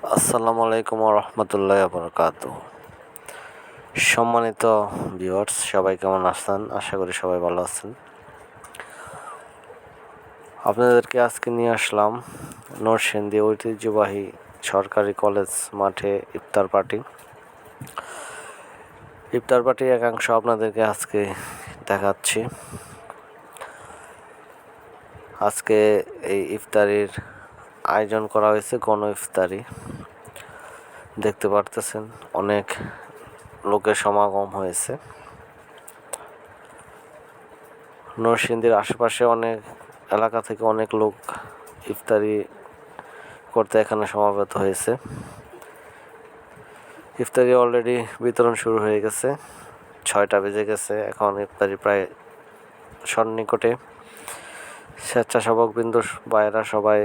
আসসালামু আলাইকুম রহমতুল্লাহ বরকাতুহ। সম্মানিত ভিউয়ার্স, সবাই কেমন আছেন? আশা করি সবাই ভালো আছেন। আপনাদেরকে আজকে নিয়ে আসলাম নরসিংদী ঐতিহ্যবাহী সরকারি কলেজ মাঠে ইফতার পার্টির একাংশ আপনাদেরকে আজকে দেখাচ্ছি। আজকে এই ইফতারির আয়োজন করা হয়েছে, গণ ইফতারি। দেখতে পারতেছেন অনেক লোকের সমাগম হয়েছে। নরসিংদীর আশেপাশে অনেক এলাকা থেকে অনেক লোক ইফতারি করতে এখানে সমাবেত হয়েছে। ইফতারি অলরেডি বিতরণ শুরু হয়ে গেছে, 6টা বেজে গেছে। এখন ইফতারি প্রায় সন্নিকটে। স্বেচ্ছাসেবকবৃন্দ ভাইয়েরা সবাই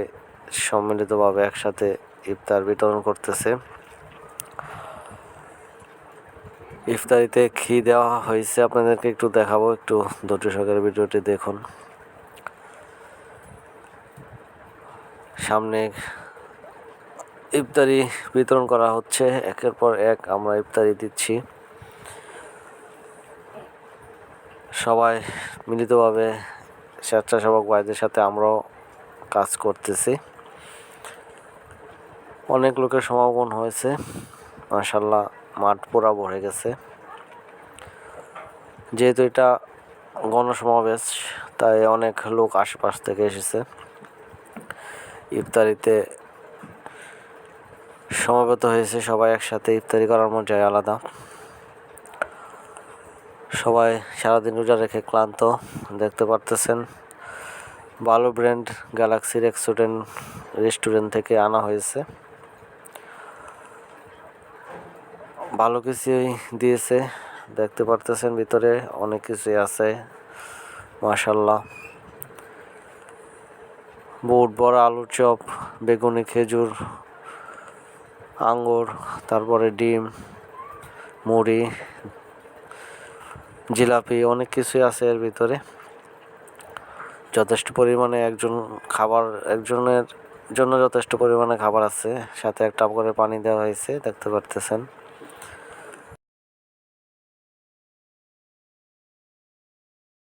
সম্মিলিতভাবে একসাথে ইফতার বিতরণ করতেছে। ইফতারিতে ঘি দেওয়া হয়েছে, আপনাদেরকে একটু দেখাবো, একটু ধৈর্য সহকারে ভিডিওটি দেখুন। সামনে ইফতারি বিতরণ করা হচ্ছে, একের পর এক আমরা ইফতারি দিচ্ছি। সবাই মিলিতভাবে স্বেচ্ছাসেবক ভাইদের সাথে আমরাও কাজ করতেছি। অনেক লোকের সমাগম হয়েছে, মাশাআল্লাহ। মাঠ পুরা ভরে গেছে। যেহেতু এটা গণসমাবেশ, তাই অনেক লোক আশেপাশ থেকে এসেছে ইফতারিতে সমবেত হয়েছে। সবাই একসাথে ইফতারি করার মজাই আলাদা। সবাই সারাদিন রোজা রেখে ক্লান্ত, দেখতে পারতেছেন। ভালো ব্র্যান্ড গ্যালাক্সির রেস্টুরেন্ট থেকে আনা হয়েছে। ভালো কিছুই দিয়েছে, দেখতে পারতেছেন। ভিতরে অনেক কিছুই আছে, মাশাআল্লাহ। বুট বড়া, আলুর চপ, বেগুনি, খেজুর, আঙ্গুর, তারপরে ডিম, মুড়ি, জিলাপি, অনেক কিছুই আছে এর ভিতরে। যথেষ্ট পরিমাণে একজনের জন্য যথেষ্ট পরিমাণে খাবার আছে। সাথে একটা করে পানি দেওয়া হয়েছে, দেখতে পারতেছেন।